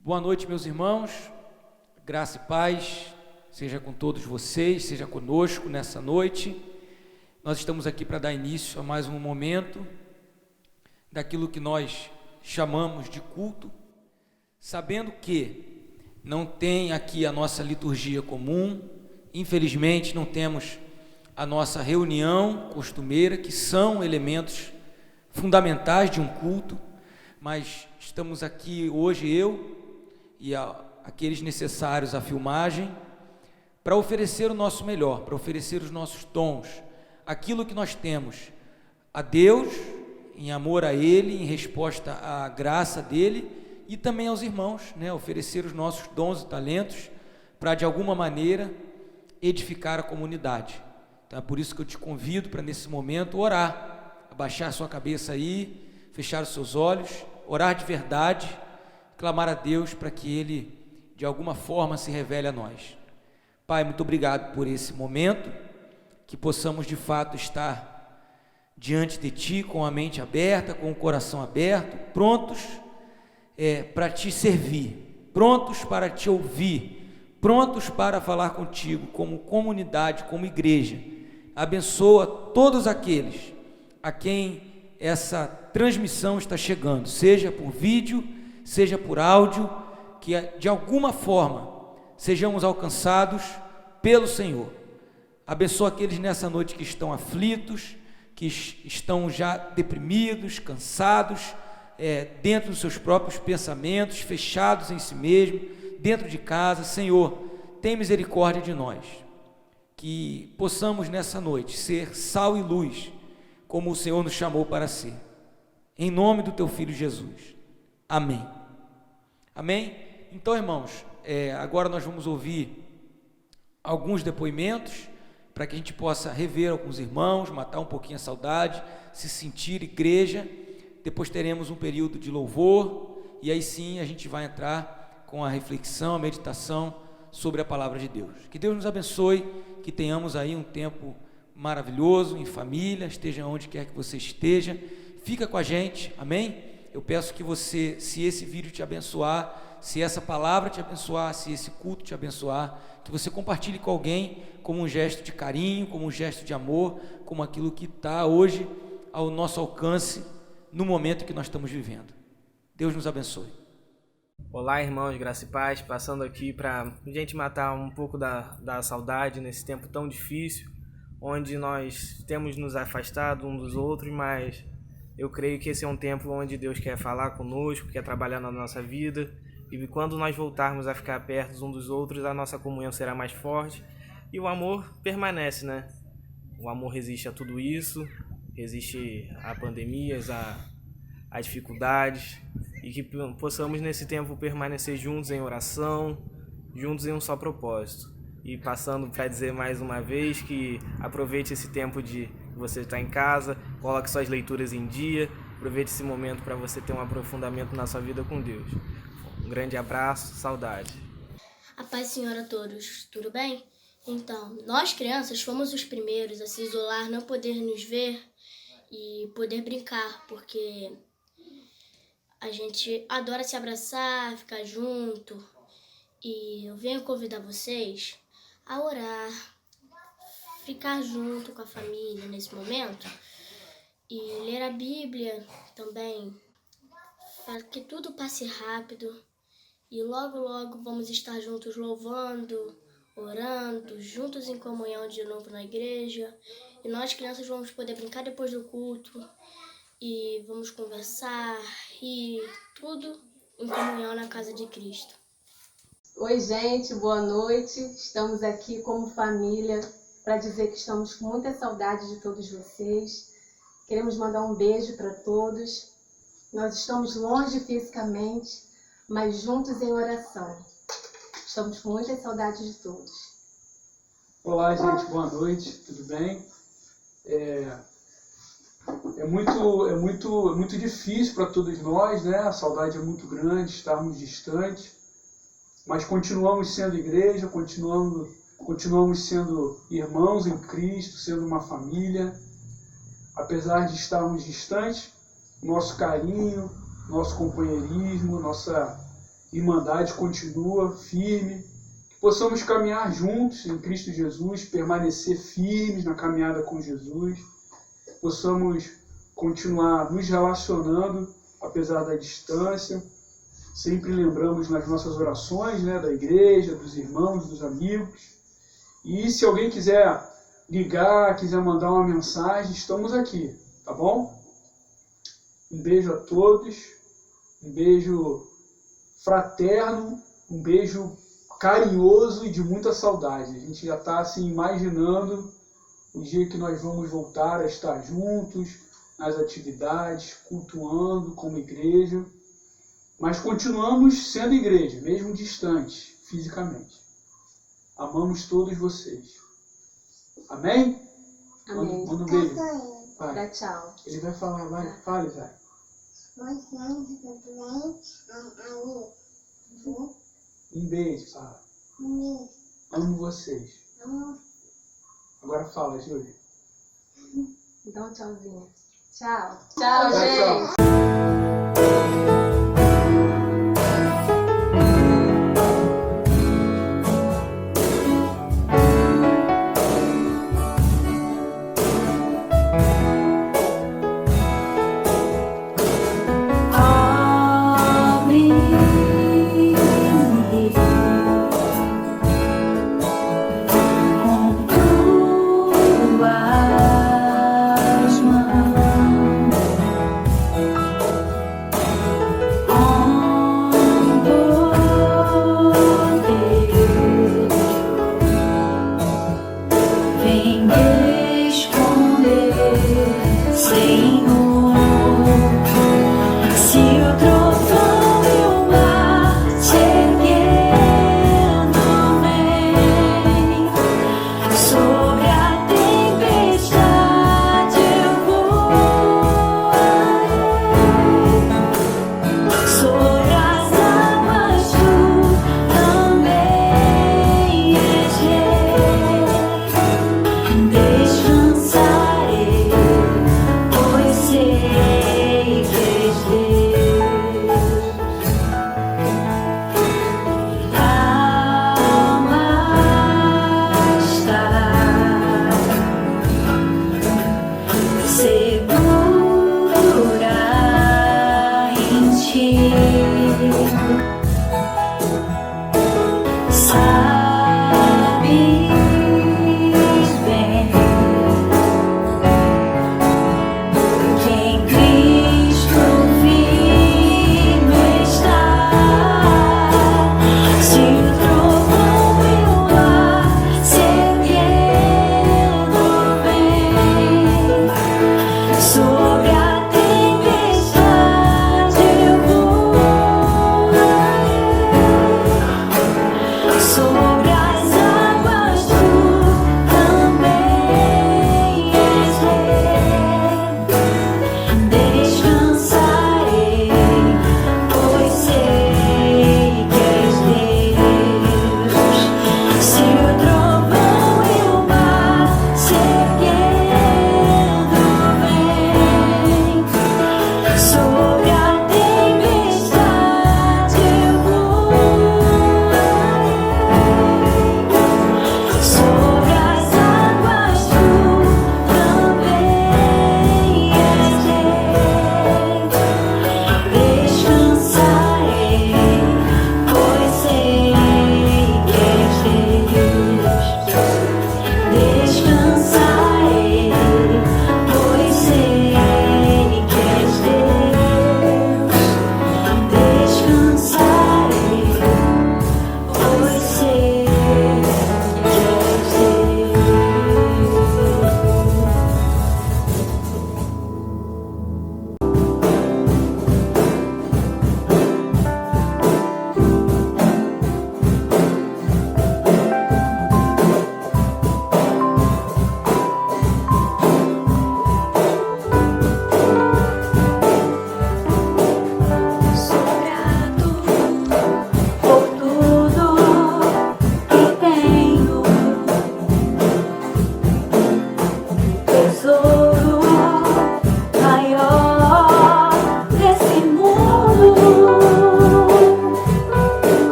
Boa noite, meus irmãos, graça e paz, seja com todos vocês, seja conosco nessa noite. Nós estamos aqui para dar início a mais um momento daquilo que nós chamamos de culto, sabendo que não tem aqui a nossa liturgia comum, infelizmente não temos a nossa reunião costumeira, que são elementos fundamentais de um culto, mas estamos aqui hoje, eu e aqueles necessários à filmagem, para oferecer o nosso melhor, para oferecer os nossos dons, aquilo que nós temos a Deus, em amor a Ele, em resposta à graça dEle, e também aos irmãos, oferecer os nossos dons e talentos, para de alguma maneira edificar a comunidade. Então é por isso que eu te convido para nesse momento orar, abaixar a sua cabeça aí, fechar os seus olhos, orar de verdade, clamar a Deus para que Ele de alguma forma se revele a nós. Pai, muito obrigado por esse momento, que possamos de fato estar diante de Ti com a mente aberta, com o coração aberto, prontos para Te servir, prontos para Te ouvir, prontos para falar contigo como comunidade, como igreja. Abençoa todos aqueles a quem essa transmissão está chegando, seja por vídeo, seja por áudio, que de alguma forma sejamos alcançados pelo Senhor. Abençoa aqueles nessa noite que estão aflitos, que estão já deprimidos, cansados, dentro dos seus próprios pensamentos, fechados em si mesmo, dentro de casa. Senhor, tem misericórdia de nós, que possamos nessa noite ser sal e luz, como o Senhor nos chamou para ser, em nome do Teu Filho Jesus, amém. Amém? Então, irmãos, agora nós vamos ouvir alguns depoimentos, para que a gente possa rever alguns irmãos, matar um pouquinho a saudade, se sentir igreja. Depois teremos um período de louvor, e aí sim a gente vai entrar com a reflexão, a meditação sobre a palavra de Deus. Que Deus nos abençoe, que tenhamos aí um tempo maravilhoso, em família, esteja onde quer que você esteja, fica com a gente, amém? Eu peço que você, se esse vídeo te abençoar, se essa palavra te abençoar, se esse culto te abençoar, que você compartilhe com alguém como um gesto de carinho, como um gesto de amor, como aquilo que está hoje ao nosso alcance no momento que nós estamos vivendo. Deus nos abençoe. Olá, irmãos, graça e paz, passando aqui para a gente matar um pouco da saudade nesse tempo tão difícil, onde nós temos nos afastado um dos outros, mas eu creio que esse é um tempo onde Deus quer falar conosco, quer trabalhar na nossa vida, e quando nós voltarmos a ficar perto uns dos outros, a nossa comunhão será mais forte, e o amor permanece, né? O amor resiste a tudo isso, resiste a pandemias, a dificuldades, e que possamos nesse tempo permanecer juntos em oração, juntos em um só propósito. E passando para dizer mais uma vez que aproveite esse tempo de você estar em casa, coloque suas leituras em dia, aproveite esse momento para você ter um aprofundamento na sua vida com Deus. Um grande abraço, saudade. A paz, Senhor, a todos. Tudo bem? Então, nós crianças fomos os primeiros a se isolar, não poder nos ver e poder brincar, porque a gente adora se abraçar, ficar junto. E eu venho convidar vocês a orar, ficar junto com a família nesse momento e ler a Bíblia também, para que tudo passe rápido. E logo, logo vamos estar juntos louvando, orando, juntos em comunhão de novo na igreja. E nós, crianças, vamos poder brincar depois do culto. E vamos conversar e tudo em comunhão na casa de Cristo. Oi, gente, boa noite. Estamos aqui como família para dizer que estamos com muita saudade de todos vocês. Queremos mandar um beijo para todos. Nós estamos longe fisicamente, mas juntos em oração. Estamos com muita saudade de todos. Olá, gente, boa noite, tudo bem? É muito difícil para todos nós, né? A saudade é muito grande, estarmos distantes, mas continuamos sendo igreja, continuamos sendo irmãos em Cristo, sendo uma família. Apesar de estarmos distantes, nosso carinho, nosso companheirismo, nossa irmandade continua firme, que possamos caminhar juntos em Cristo Jesus, permanecer firmes na caminhada com Jesus, possamos continuar nos relacionando apesar da distância, sempre lembramos nas nossas orações, né, da igreja, dos irmãos, dos amigos. E se alguém quiser ligar, quiser mandar uma mensagem, estamos aqui, tá bom? Um beijo a todos, um beijo fraterno, um beijo carinhoso e de muita saudade. A gente já está assim, imaginando o dia que nós vamos voltar a estar juntos, nas atividades, cultuando como igreja, mas continuamos sendo igreja, mesmo distante, fisicamente. Amamos todos vocês. Amém? Amém. Manda um beijo. Dá Vai. tchau. Ele vai falar, vai. Fale, vai. Um beijo, fala. Amo vocês. Agora fala, Júlia. Dá um tchauzinho. Tchau. Tchau, Tchau, gente. tchau.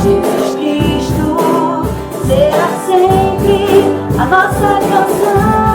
Jesus Cristo será sempre a nossa canção.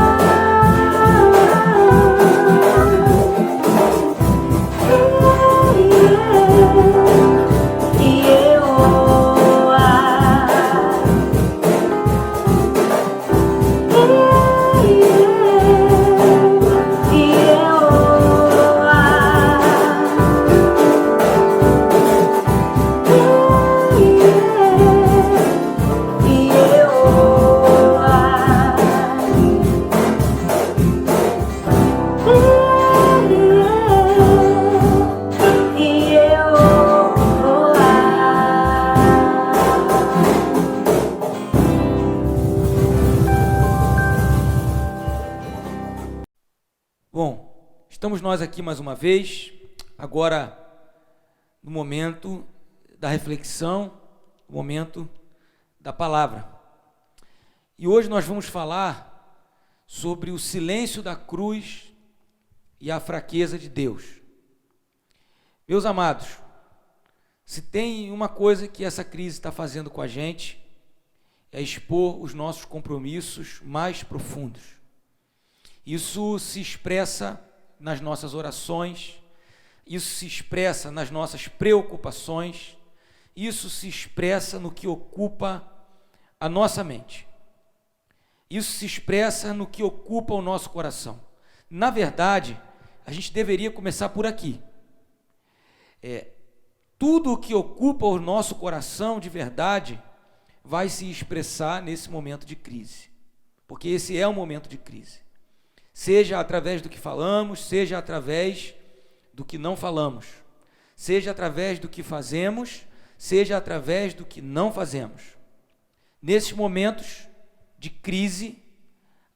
Bom, estamos nós aqui mais uma vez, agora no momento da reflexão, no momento da palavra. E hoje nós vamos falar sobre o silêncio da cruz e a fraqueza de Deus. Meus amados, se tem uma coisa que essa crise está fazendo com a gente, é expor os nossos compromissos mais profundos. Isso se expressa nas nossas orações, isso se expressa nas nossas preocupações, isso se expressa no que ocupa a nossa mente. Isso se expressa no que ocupa o nosso coração. Na verdade, a gente deveria começar por aqui. Tudo o que ocupa o nosso coração de verdade vai se expressar nesse momento de crise, porque esse é um momento de crise. Seja através do que falamos, seja através do que não falamos, seja através do que fazemos, seja através do que não fazemos. Nesses momentos de crise,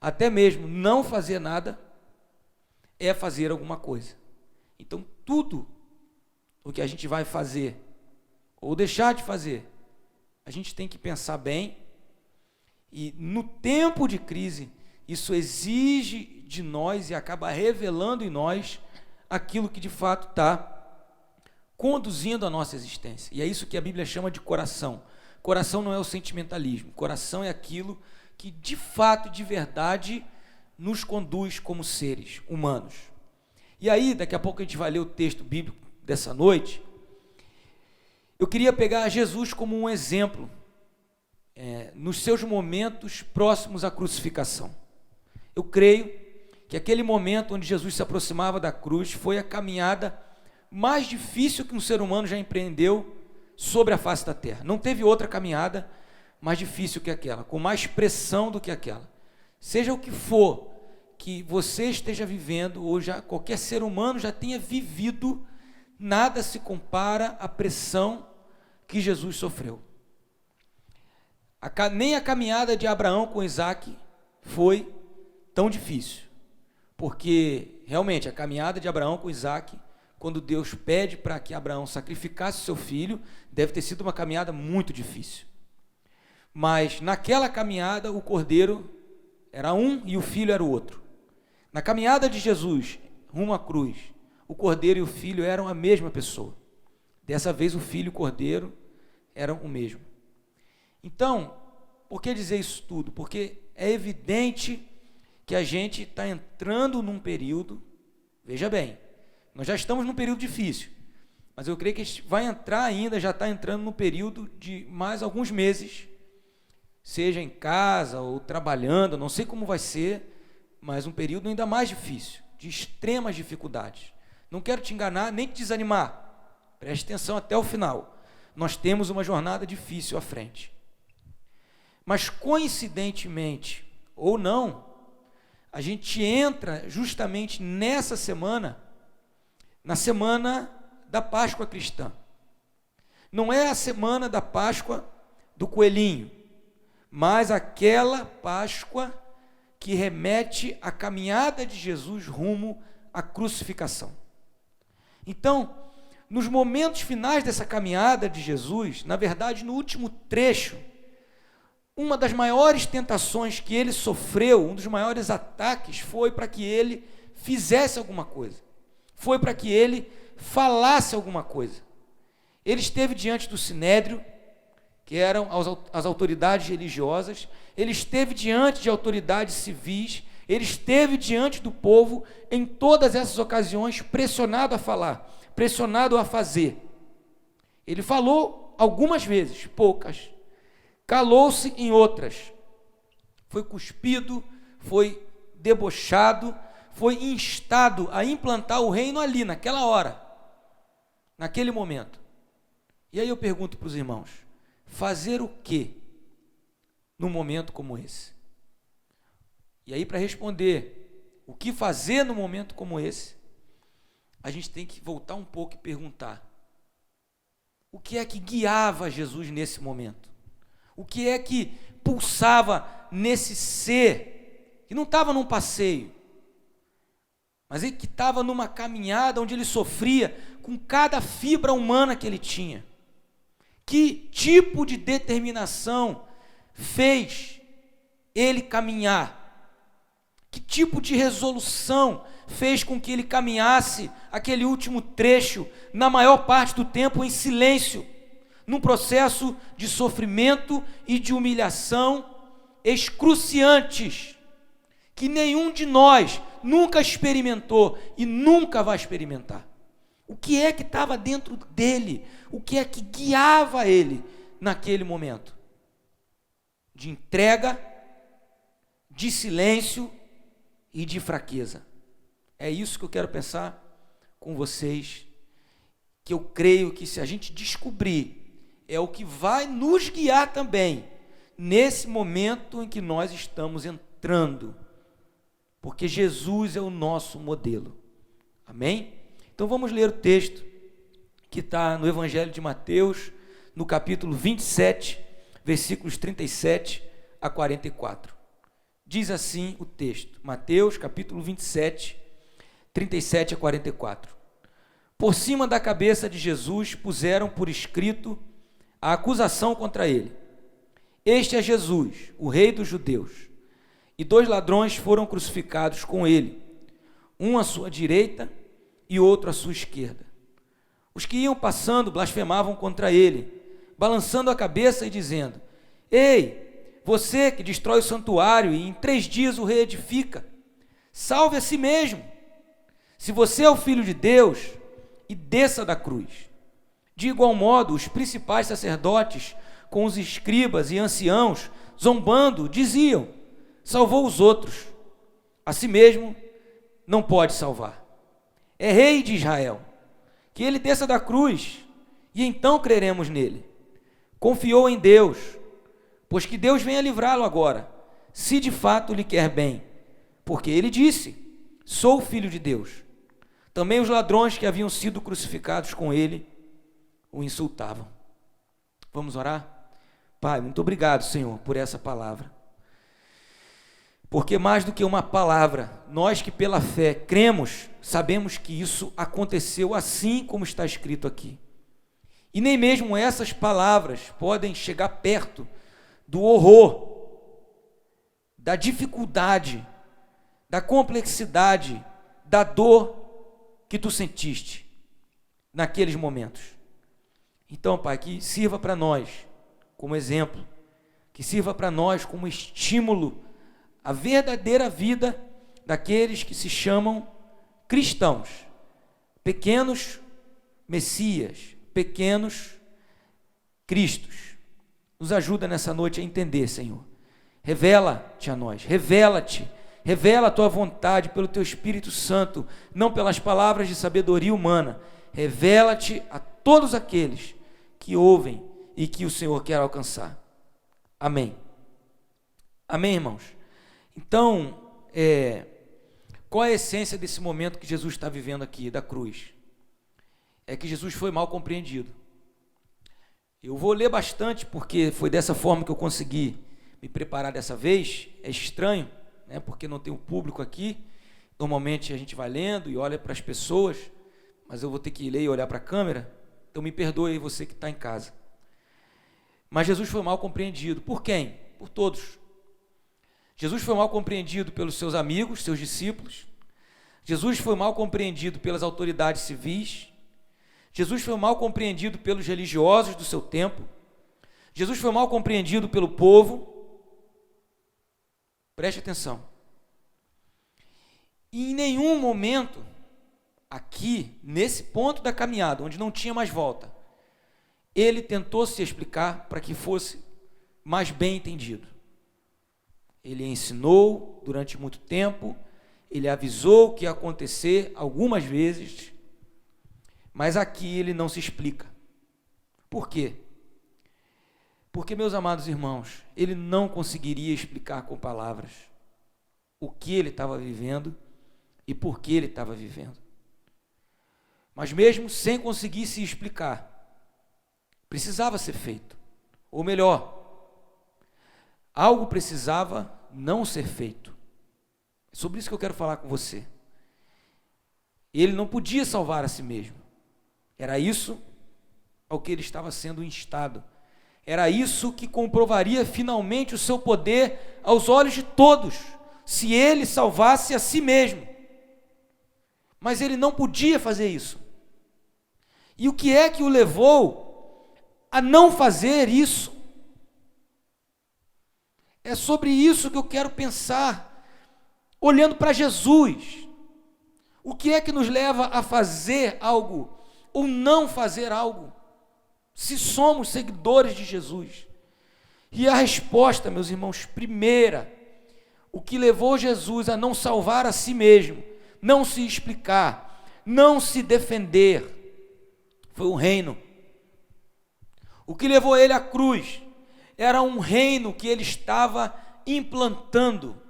até mesmo não fazer nada é fazer alguma coisa. Então, tudo o que a gente vai fazer ou deixar de fazer, a gente tem que pensar bem, e no tempo de crise, isso exige de nós e acaba revelando em nós aquilo que de fato está conduzindo a nossa existência. E é isso que a Bíblia chama de coração. Coração não é o sentimentalismo, coração é aquilo que de fato, de verdade, nos conduz como seres humanos. E aí, daqui a pouco a gente vai ler o texto bíblico dessa noite. Eu queria pegar Jesus como um exemplo, nos seus momentos próximos à crucificação. Eu creio que aquele momento onde Jesus se aproximava da cruz foi a caminhada mais difícil que um ser humano já empreendeu sobre a face da terra. Não teve outra caminhada mais difícil que aquela, com mais pressão do que aquela. Seja o que for que você esteja vivendo, ou já qualquer ser humano já tenha vivido, nada se compara à pressão que Jesus sofreu. Nem a caminhada de Abraão com Isaac foi tão difícil, porque realmente a caminhada de Abraão com Isaac, quando Deus pede para que Abraão sacrificasse o seu filho, deve ter sido uma caminhada muito difícil. Mas naquela caminhada o cordeiro era um e o filho era o outro. Na caminhada de Jesus rumo à cruz, o cordeiro e o filho eram a mesma pessoa. Dessa vez o filho e o cordeiro eram o mesmo. Então, por que dizer isso tudo? Porque é evidente que a gente está entrando num período, veja bem, nós já estamos num período difícil, mas eu creio que a gente vai entrar ainda, já está entrando num período de mais alguns meses, seja em casa ou trabalhando, não sei como vai ser, mas um período ainda mais difícil, de extremas dificuldades. Não quero te enganar, nem te desanimar, preste atenção até o final. Nós temos uma jornada difícil à frente. Mas coincidentemente, ou não, a gente entra justamente nessa semana, na semana da Páscoa cristã. Não é a semana da Páscoa do coelhinho, mas aquela Páscoa que remete à caminhada de Jesus rumo à crucificação. Então, nos momentos finais dessa caminhada de Jesus, na verdade, no último trecho, uma das maiores tentações que ele sofreu, um dos maiores ataques, foi para que ele fizesse alguma coisa, foi para que ele falasse alguma coisa. Ele esteve diante do Sinédrio, que eram as autoridades religiosas, ele esteve diante de autoridades civis, ele esteve diante do povo em todas essas ocasiões, pressionado a falar, pressionado a fazer. Ele falou algumas vezes, poucas, calou-se em outras, foi cuspido, foi debochado, foi instado a implantar o reino ali, naquela hora, naquele momento. E aí eu pergunto para os irmãos, fazer o quê num momento como esse? E aí, para responder o que fazer num momento como esse, a gente tem que voltar um pouco e perguntar: o que é que guiava Jesus nesse momento? O que é que pulsava nesse ser, que não estava num passeio, mas ele que estava numa caminhada onde ele sofria com cada fibra humana que ele tinha? Que tipo de determinação fez ele caminhar? Que tipo de resolução fez com que ele caminhasse aquele último trecho, na maior parte do tempo, em silêncio, num processo de sofrimento e de humilhação excruciantes, que nenhum de nós nunca experimentou e nunca vai experimentar? O que é que estava dentro dele? O que é que guiava ele naquele momento? De entrega, de silêncio e de fraqueza. É isso que eu quero pensar com vocês, que eu creio que se a gente descobrir, é o que vai nos guiar também, nesse momento em que nós estamos entrando, porque Jesus é o nosso modelo. Amém? Então vamos ler o texto que está no Evangelho de Mateus, no capítulo 27, versículos 37 a 44. Diz assim o texto, Mateus capítulo 27, 37 a 44. Por cima da cabeça de Jesus puseram por escrito a acusação contra ele: este é Jesus, o rei dos judeus. E 2 ladrões foram crucificados com ele, um à sua direita e outro à sua esquerda. Os que iam passando blasfemavam contra ele, balançando a cabeça e dizendo: ei, você que destrói o santuário e em 3 dias o reedifica, salve a si mesmo. Se você é o Filho de Deus, e desça da cruz. De igual modo, os principais sacerdotes, com os escribas e anciãos, zombando, diziam: salvou os outros, a si mesmo não pode salvar. É rei de Israel, que ele desça da cruz, e então creremos nele. Confiou em Deus, pois que Deus venha livrá-lo agora, se de fato lhe quer bem, porque ele disse: sou filho de Deus. Também os ladrões que haviam sido crucificados com ele o insultavam. Vamos orar? Pai, muito obrigado, Senhor, por essa palavra. Porque mais do que uma palavra, nós que pela fé cremos, sabemos que isso aconteceu assim como está escrito aqui. E nem mesmo essas palavras podem chegar perto do horror, da dificuldade, da complexidade, da dor que tu sentiste naqueles momentos. Então, Pai, que sirva para nós como exemplo, que sirva para nós como estímulo a verdadeira vida daqueles que se chamam cristãos, pequenos Messias, pequenos Cristos. Nos ajuda nessa noite a entender, Senhor. Revela-te a nós, revela-te, revela a tua vontade pelo teu Espírito Santo, não pelas palavras de sabedoria humana. Revela-te a todos aqueles que ouvem e que o Senhor quer alcançar. Amém. Amém, irmãos? Então, qual é a essência desse momento que Jesus está vivendo aqui, da cruz? É que Jesus foi mal compreendido. Eu vou ler bastante, porque foi dessa forma que eu consegui me preparar dessa vez. É estranho, né, porque não tem um público aqui. Normalmente a gente vai lendo e olha para as pessoas, mas eu vou ter que ler e olhar para a câmera. Então me perdoe aí você que está em casa. Mas Jesus foi mal compreendido. Por quem? Por todos. Jesus foi mal compreendido pelos seus amigos, seus discípulos. Jesus foi mal compreendido pelas autoridades civis. Jesus foi mal compreendido pelos religiosos do seu tempo. Jesus foi mal compreendido pelo povo. Preste atenção. E em nenhum momento, aqui, nesse ponto da caminhada, onde não tinha mais volta, ele tentou se explicar para que fosse mais bem entendido. Ele ensinou durante muito tempo, ele avisou o que ia acontecer algumas vezes, mas aqui ele não se explica. Por quê? Porque, meus amados irmãos, ele não conseguiria explicar com palavras o que ele estava vivendo e por que ele estava vivendo. Mas mesmo sem conseguir se explicar, precisava ser feito. Ou melhor, algo precisava não ser feito. É sobre isso que eu quero falar com você. Ele não podia salvar a si mesmo. Era isso ao que ele estava sendo instado. Era isso que comprovaria finalmente o seu poder aos olhos de todos, se ele salvasse a si mesmo. Mas ele não podia fazer isso. E o que é que o levou a não fazer isso? É sobre isso que eu quero pensar, olhando para Jesus. O que é que nos leva a fazer algo ou não fazer algo, se somos seguidores de Jesus? E a resposta, meus irmãos, primeira, o que levou Jesus a não salvar a si mesmo, não se explicar, não se defender, foi o reino. O que levou ele à cruz era um reino que ele estava implantando.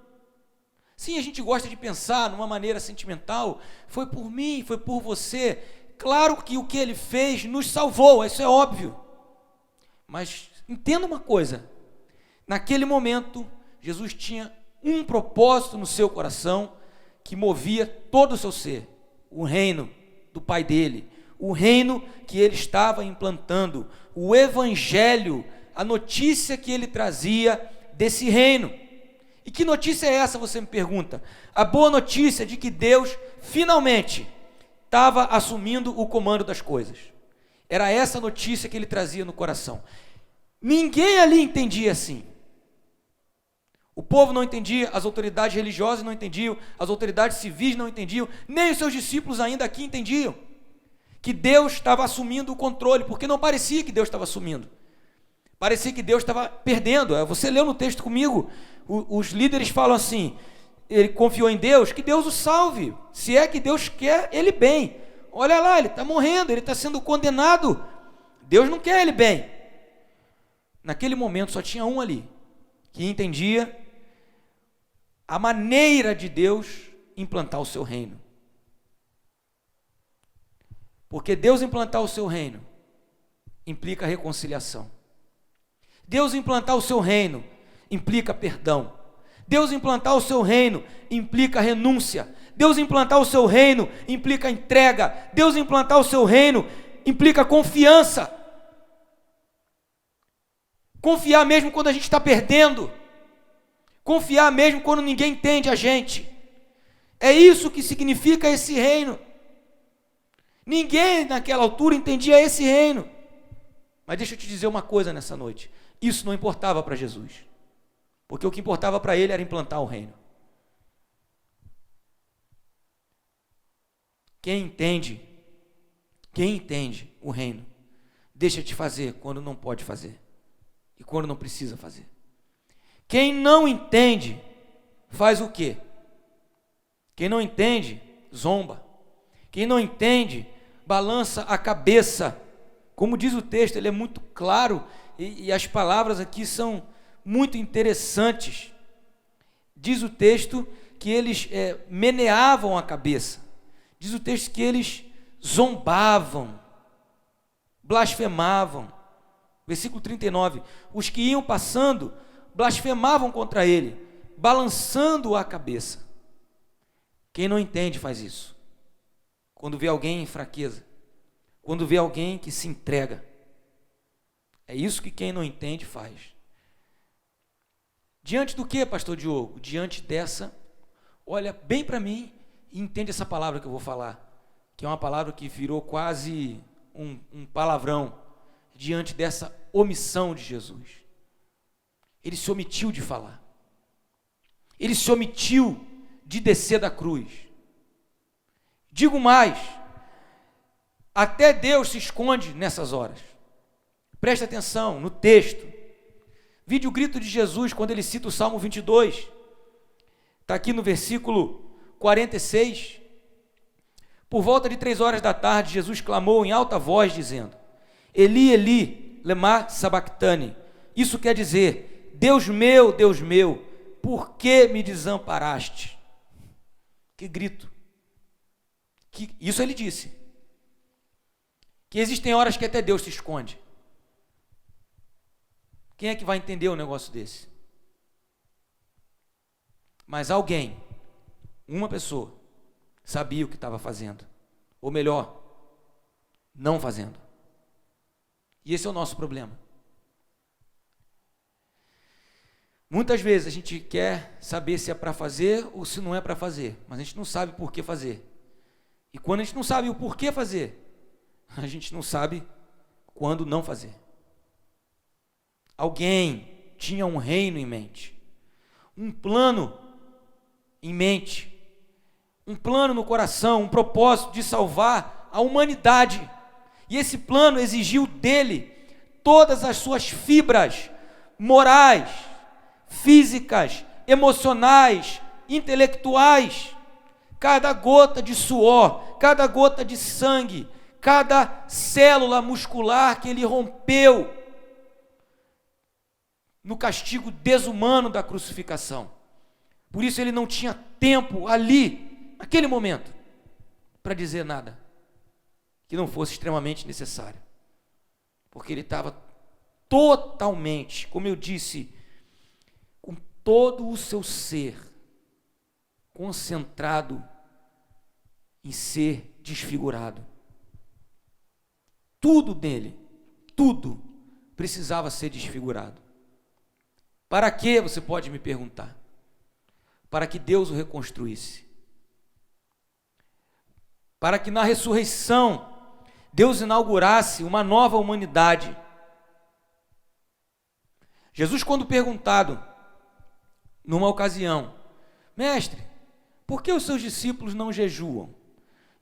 Sim, a gente gosta de pensar numa maneira sentimental, foi por mim, foi por você. Claro que o que ele fez nos salvou, isso é óbvio. Mas entenda uma coisa, naquele momento, Jesus tinha um propósito no seu coração que movia todo o seu ser, o reino do Pai dele, o reino que ele estava implantando, o evangelho, a notícia que ele trazia desse reino. E que notícia é essa, você me pergunta? A boa notícia de que Deus finalmente estava assumindo o comando das coisas. Era essa notícia que ele trazia no coração. Ninguém ali entendia assim. O povo não entendia, as autoridades religiosas não entendiam, as autoridades civis não entendiam, nem os seus discípulos ainda aqui entendiam que Deus estava assumindo o controle, porque não parecia que Deus estava assumindo. Parecia que Deus estava perdendo. Você leu no texto comigo, os líderes falam assim, ele confiou em Deus, que Deus o salve, se é que Deus quer ele bem. Olha lá, ele está morrendo, ele está sendo condenado, Deus não quer ele bem. Naquele momento só tinha um ali, que entendia a maneira de Deus implantar o seu reino. Porque Deus implantar o seu reino implica reconciliação. Deus implantar o seu reino implica perdão. Deus implantar o seu reino implica renúncia. Deus implantar o seu reino implica entrega. Deus implantar o seu reino implica confiança. Confiar mesmo quando a gente está perdendo. Confiar mesmo quando ninguém entende a gente. É isso que significa esse reino. Ninguém naquela altura entendia esse reino. Mas deixa eu te dizer uma coisa nessa noite. Isso não importava para Jesus. Porque o que importava para ele era implantar o reino. Quem entende o reino, deixa de fazer quando não pode fazer. E quando não precisa fazer. Quem não entende, faz o quê? Quem não entende, zomba. Quem não entende, balança a cabeça. Como diz o texto, ele é muito claro e as palavras aqui são muito interessantes. Diz o texto que eles meneavam a cabeça. Diz o texto que eles zombavam, blasfemavam. Versículo 39, os que iam passando blasfemavam contra ele, balançando a cabeça. Quem não entende faz isso. Quando vê alguém em fraqueza, quando vê alguém que se entrega. É isso que quem não entende faz. Diante do que, pastor Diogo? Diante dessa, olha bem para mim e entende essa palavra que eu vou falar, que é uma palavra que virou quase um palavrão. Diante dessa omissão de Jesus. Ele se omitiu de falar. Ele se omitiu de descer da cruz. Digo mais, até Deus se esconde nessas horas. Preste atenção no texto. Vide o grito de Jesus quando ele cita o Salmo 22. Está aqui no versículo 46. Por volta de 3 horas da tarde, Jesus clamou em alta voz, dizendo: Eli, Eli, lema sabachthani. Isso quer dizer: Deus meu, por que me desamparaste? Que grito! Isso ele disse. Que existem horas que até Deus se esconde. Quem é que vai entender um negócio desse? Mas alguém, uma pessoa, sabia o que estava fazendo. Ou melhor, não fazendo. E esse é o nosso problema. Muitas vezes a gente quer saber se é para fazer ou se não é para fazer, mas a gente não sabe por que fazer. E quando a gente não sabe o porquê fazer, a gente não sabe quando não fazer. Alguém tinha um reino em mente, um plano em mente, um plano no coração, um propósito de salvar a humanidade. E esse plano exigiu dele todas as suas fibras morais, físicas, emocionais, intelectuais. Cada gota de suor, cada gota de sangue, cada célula muscular que ele rompeu no castigo desumano da crucificação. Por isso ele não tinha tempo ali, naquele momento, para dizer nada que não fosse extremamente necessário. Porque ele estava totalmente, como eu disse, com todo o seu ser concentrado em ser desfigurado. Tudo nele, tudo precisava ser desfigurado. Para quê, você pode me perguntar? Para que Deus o reconstruísse. Para que na ressurreição Deus inaugurasse uma nova humanidade. Jesus, quando perguntado numa ocasião: Mestre, por que os seus discípulos não jejuam?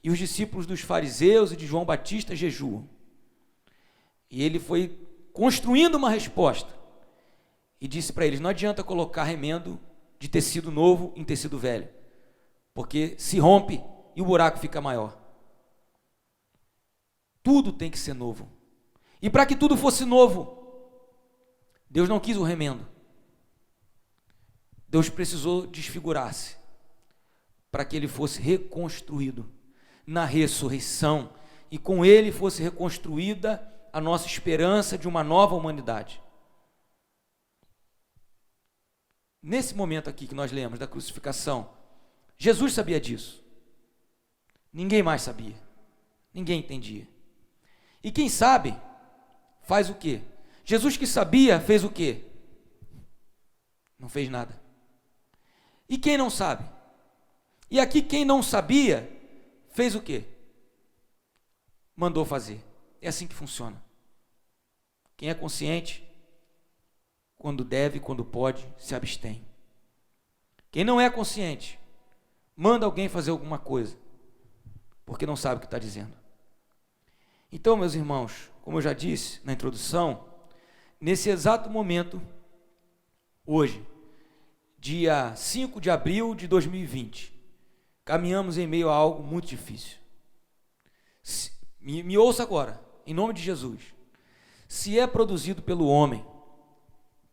E os discípulos dos fariseus e de João Batista jejuam. E ele foi construindo uma resposta e disse para eles: não adianta colocar remendo de tecido novo em tecido velho, porque se rompe e o buraco fica maior. Tudo tem que ser novo. E para que tudo fosse novo, Deus não quis o remendo. Deus precisou desfigurar-se para que ele fosse reconstruído na ressurreição, e com ele fosse reconstruída a nossa esperança de uma nova humanidade. Nesse momento aqui que nós lemos da crucificação, Jesus sabia disso. Ninguém mais sabia. Ninguém entendia. E quem sabe, faz o quê? Jesus, que sabia, fez o quê? Não fez nada. E quem não sabe? E aqui quem não sabia, fez o quê? Mandou fazer. É assim que funciona. Quem é consciente, quando deve, quando pode, se abstém. Quem não é consciente, manda alguém fazer alguma coisa, porque não sabe o que está dizendo. Então, meus irmãos, como eu já disse na introdução, nesse exato momento, hoje, dia 5 de abril de 2020, caminhamos em meio a algo muito difícil. Me ouça agora, em nome de Jesus. Se é produzido pelo homem,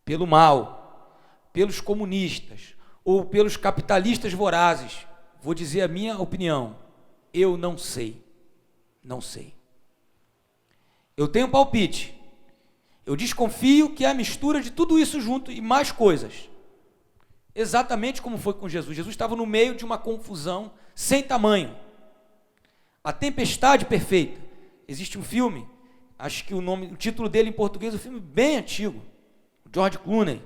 pelo mal, pelos comunistas ou pelos capitalistas vorazes, vou dizer a minha opinião, eu não sei. Não sei. Eu tenho um palpite. Eu desconfio que é a mistura de tudo isso junto e mais coisas. Exatamente como foi com Jesus. Jesus estava no meio de uma confusão sem tamanho. A Tempestade Perfeita. Existe um filme, acho que o título dele em português é um filme bem antigo, George Clooney,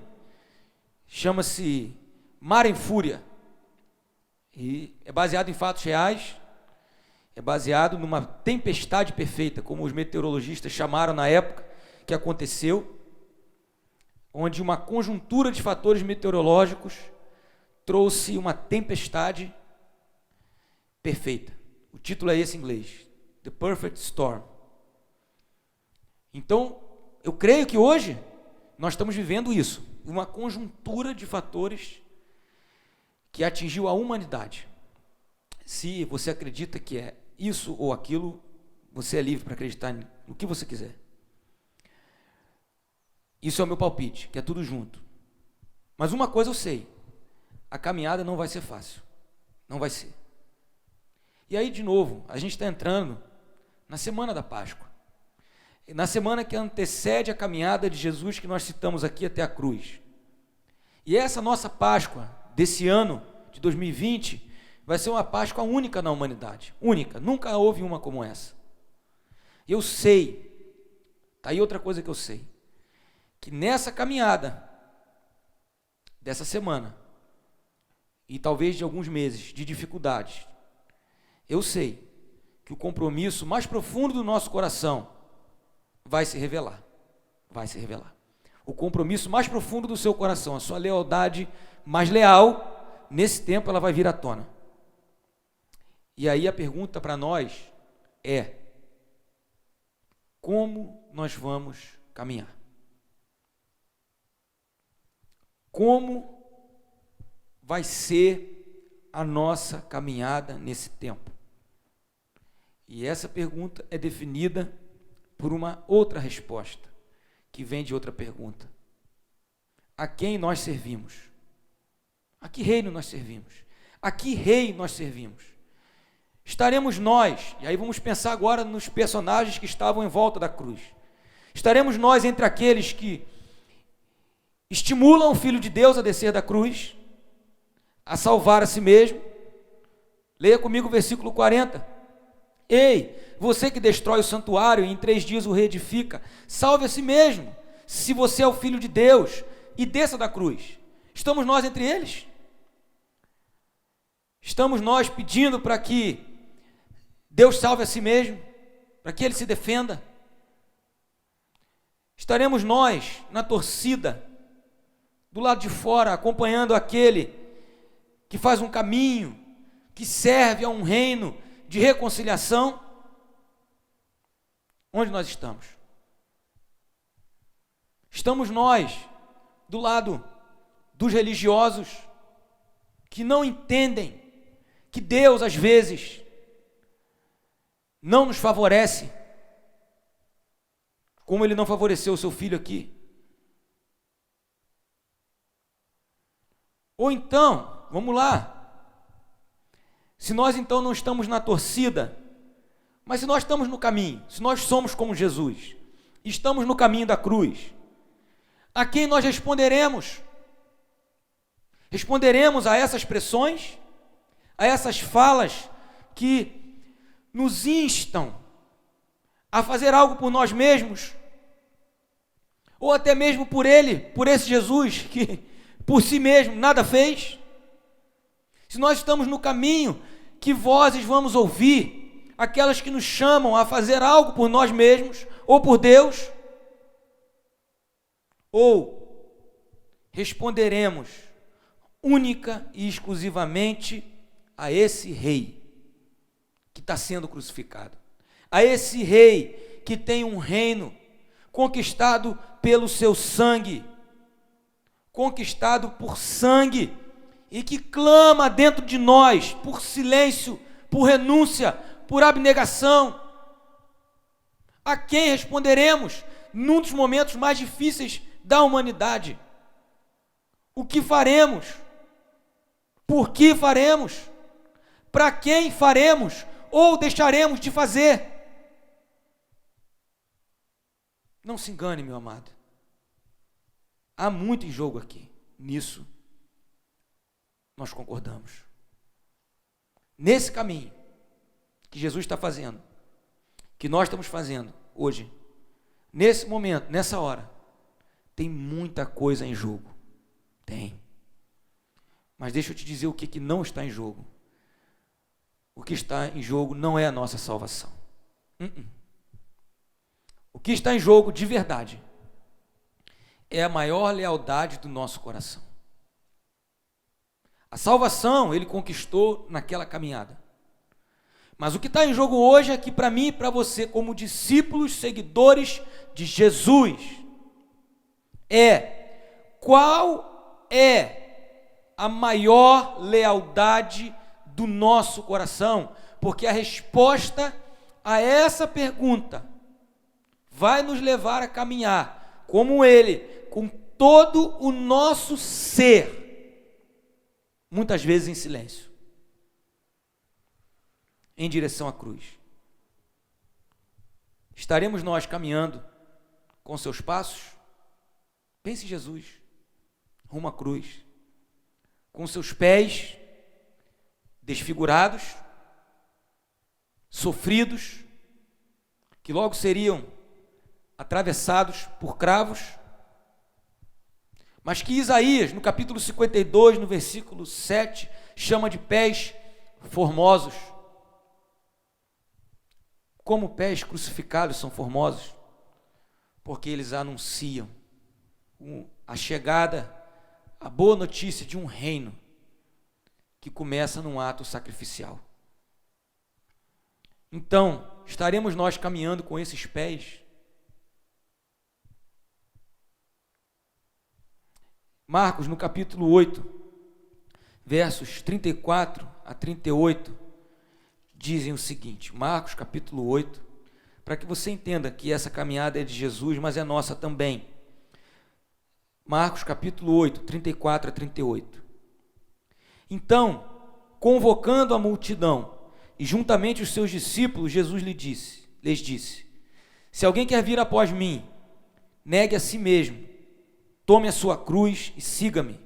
chama-se Mar em Fúria, e é baseado em fatos reais, é baseado numa tempestade perfeita, como os meteorologistas chamaram na época, que aconteceu, onde uma conjuntura de fatores meteorológicos trouxe uma tempestade perfeita. O título é esse em inglês, The Perfect Storm. Então, eu creio que hoje nós estamos vivendo isso, uma conjuntura de fatores que atingiu a humanidade. Se você acredita que é isso ou aquilo, você é livre para acreditar no que você quiser. Isso é o meu palpite, que é tudo junto. Mas uma coisa eu sei, a caminhada não vai ser fácil, não vai ser. E aí, de novo, a gente está entrando na semana da Páscoa, na semana que antecede a caminhada de Jesus que nós citamos aqui até a cruz. E essa nossa Páscoa desse ano de 2020 vai ser uma Páscoa única na humanidade, única, nunca houve uma como essa. Eu sei, tá aí outra coisa que eu sei, que nessa caminhada dessa semana e talvez de alguns meses de dificuldades, eu sei que o compromisso mais profundo do nosso coração vai se revelar, vai se revelar. O compromisso mais profundo do seu coração, a sua lealdade mais leal, nesse tempo ela vai vir à tona. E aí a pergunta para nós é: como nós vamos caminhar? Como vai ser a nossa caminhada nesse tempo? E essa pergunta é definida por uma outra resposta, que vem de outra pergunta. A quem nós servimos? A que reino nós servimos? A que rei nós servimos? Estaremos nós, e aí vamos pensar agora nos personagens que estavam em volta da cruz. Estaremos nós entre aqueles que estimulam o Filho de Deus a descer da cruz, a salvar a si mesmo? Leia comigo o versículo 40. Ei, você que destrói o santuário e em 3 dias o reedifica, salve a si mesmo, se você é o Filho de Deus, e desça da cruz. Estamos nós entre eles? Estamos nós pedindo para que Deus salve a si mesmo, para que Ele se defenda? Estaremos nós na torcida, do lado de fora, acompanhando aquele que faz um caminho, que serve a um reino de reconciliação? Onde nós estamos? Estamos nós do lado dos religiosos que não entendem que Deus às vezes não nos favorece, como Ele não favoreceu o seu filho aqui? Ou então, vamos lá, se nós então não estamos na torcida, mas se nós estamos no caminho, se nós somos como Jesus, estamos no caminho da cruz, a quem nós responderemos? Responderemos a essas pressões, a essas falas que nos instam a fazer algo por nós mesmos, ou até mesmo por Ele, por esse Jesus que por si mesmo nada fez? Se nós estamos no caminho, que vozes vamos ouvir? Aquelas que nos chamam a fazer algo por nós mesmos ou por Deus? Ou responderemos única e exclusivamente a esse rei que está sendo crucificado, a esse rei que tem um reino conquistado pelo seu sangue, conquistado por sangue, e que clama dentro de nós por silêncio, por renúncia, por abnegação? A quem responderemos num dos momentos mais difíceis da humanidade? O que faremos? Por que faremos? Para quem faremos? Ou deixaremos de fazer? Não se engane, meu amado. Há muito em jogo aqui. Nisso nós concordamos. Nesse caminho que Jesus está fazendo, que nós estamos fazendo hoje, nesse momento, nessa hora, tem muita coisa em jogo. Tem. Mas deixa eu te dizer o que não está em jogo. O que está em jogo não é a nossa salvação. O que está em jogo de verdade é a maior lealdade do nosso coração. A salvação ele conquistou naquela caminhada. Mas o que está em jogo hoje é que para mim e para você, como discípulos, seguidores de Jesus, qual é a maior lealdade do nosso coração? Porque a resposta a essa pergunta vai nos levar a caminhar como Ele, com todo o nosso ser, muitas vezes em silêncio, em direção à cruz. Estaremos nós caminhando com seus passos? Pense em Jesus, rumo à cruz, com seus pés desfigurados, sofridos, que logo seriam atravessados por cravos, mas que Isaías, no capítulo 52, no versículo 7, chama de pés formosos. Como pés crucificados são formosos? Porque eles anunciam a chegada, a boa notícia de um reino que começa num ato sacrificial. Então, estaremos nós caminhando com esses pés? Marcos, no capítulo 8, versos 34 a 38, dizem o seguinte, Marcos, capítulo 8, para que você entenda que essa caminhada é de Jesus, mas é nossa também. Marcos, capítulo 8, 34 a 38. Então, convocando a multidão e juntamente os seus discípulos, Jesus lhes disse, se alguém quer vir após mim, negue a si mesmo, tome a sua cruz e siga-me.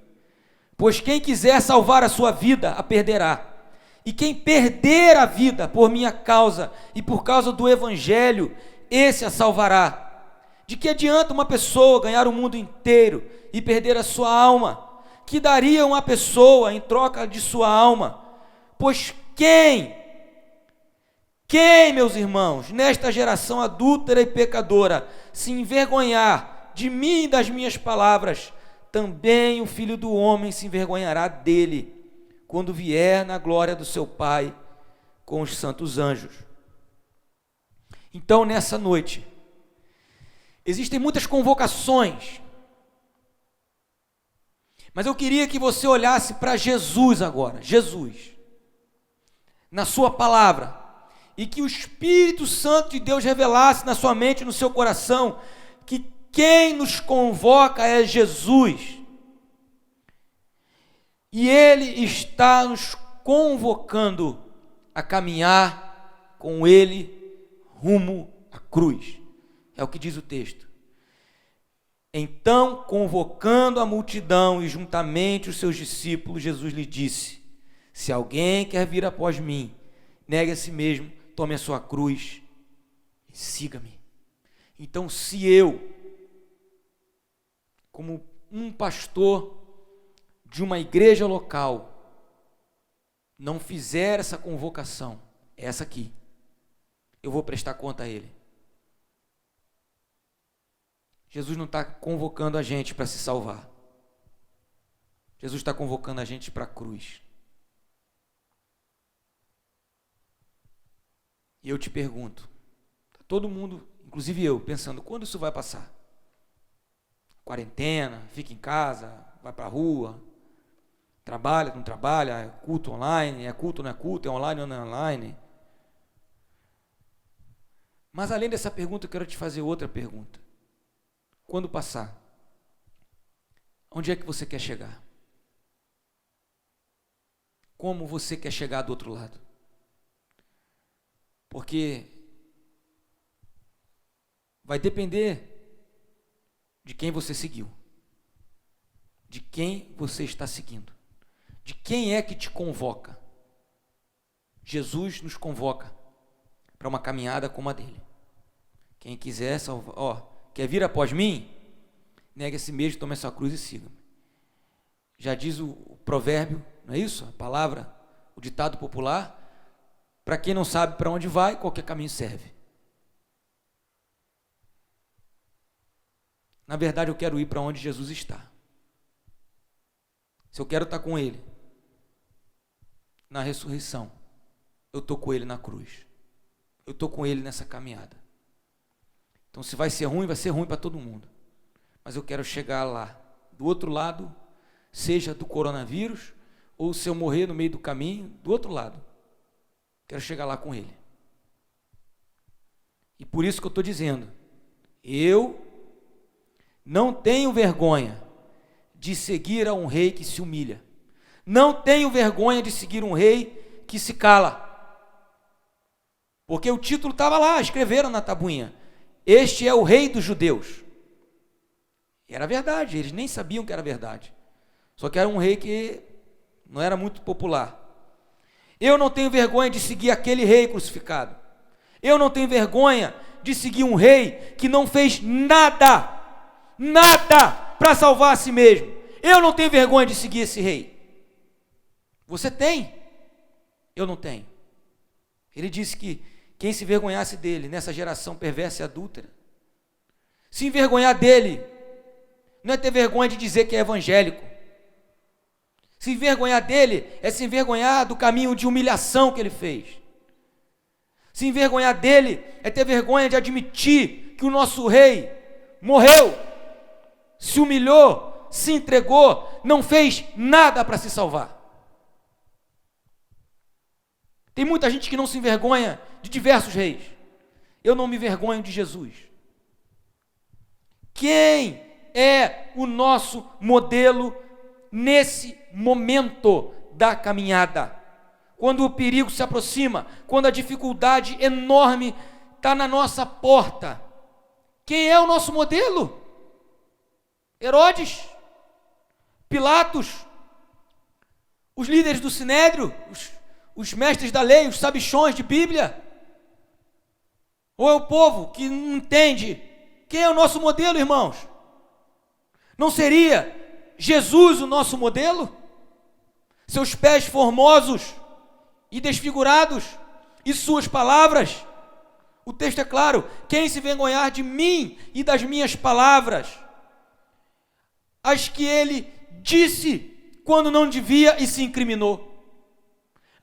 Pois quem quiser salvar a sua vida, a perderá. E quem perder a vida por minha causa e por causa do evangelho, esse a salvará. De que adianta uma pessoa ganhar o mundo inteiro e perder a sua alma? Que daria uma pessoa em troca de sua alma? Pois quem, meus irmãos, nesta geração adúltera e pecadora, se envergonhar de mim e das minhas palavras, também o Filho do Homem se envergonhará dele, quando vier na glória do seu Pai com os santos anjos. Então, nessa noite, existem muitas convocações, mas eu queria que você olhasse para Jesus agora, Jesus, na sua palavra, e que o Espírito Santo de Deus revelasse na sua mente e no seu coração que quem nos convoca é Jesus. E Ele está nos convocando a caminhar com Ele rumo à cruz. É o que diz o texto. Então, convocando a multidão e juntamente os seus discípulos, Jesus lhe disse, se alguém quer vir após mim, negue a si mesmo, tome a sua cruz e siga-me. Então, se eu, como um pastor de uma igreja local, não fizer essa convocação, essa aqui, eu vou prestar conta a Ele. Jesus não está convocando a gente para se salvar. Jesus está convocando a gente para a cruz. E eu te pergunto, todo mundo, inclusive eu, pensando, quando isso vai passar? Quarentena, fica em casa, vai para a rua, trabalha, não trabalha, é culto online, é culto, não é culto, é online ou não é online. Mas além dessa pergunta, eu quero te fazer outra pergunta. Quando passar, onde é que você quer chegar? Como você quer chegar do outro lado? Porque vai depender de quem você seguiu, de quem você está seguindo, de quem é que te convoca. Jesus nos convoca para uma caminhada como a dele. Quem quiser salvar, quer vir após mim? Negue a si mesmo, tome a sua cruz e siga-me. Já diz o provérbio, não é isso? A palavra, o ditado popular, para quem não sabe para onde vai, qualquer caminho serve. Na verdade, eu quero ir para onde Jesus está. Se eu quero estar com Ele na ressurreição, eu estou com Ele na cruz. Eu estou com Ele nessa caminhada. Então, se vai ser ruim para todo mundo. Mas eu quero chegar lá, do outro lado, seja do coronavírus, ou se eu morrer no meio do caminho, do outro lado. Quero chegar lá com Ele. E por isso que eu estou dizendo, eu não tenho vergonha de seguir a um rei que se humilha. Não tenho vergonha de seguir um rei que se cala. Porque o título estava lá, escreveram na tabuinha. Este é o rei dos judeus. E era verdade, eles nem sabiam que era verdade. Só que era um rei que não era muito popular. Eu não tenho vergonha de seguir aquele rei crucificado. Eu não tenho vergonha de seguir um rei que não fez nada para salvar a si mesmo. Eu não tenho vergonha de seguir esse rei. Você tem? Eu não tenho. Ele disse que quem se envergonhasse dele nessa geração perversa e adúltera, se envergonhar dele, não é ter vergonha de dizer que é evangélico. Se envergonhar dele é se envergonhar do caminho de humilhação que ele fez. Se envergonhar dele é ter vergonha de admitir que o nosso rei morreu, se humilhou, se entregou, não fez nada para se salvar. Tem muita gente que não se envergonha de diversos reis. Eu não me envergonho de Jesus. Quem é o nosso modelo nesse momento da caminhada? Quando o perigo se aproxima, quando a dificuldade enorme está na nossa porta. Quem é o nosso modelo? Herodes? Pilatos? Os líderes do Sinédrio? Os mestres da lei, os sabichões de Bíblia? Ou é o povo que não entende? Quem é o nosso modelo, irmãos? Não seria Jesus o nosso modelo? Seus pés formosos e desfigurados, e suas palavras? O texto é claro: quem se envergonhar de mim e das minhas palavras, as que ele disse quando não devia e se incriminou,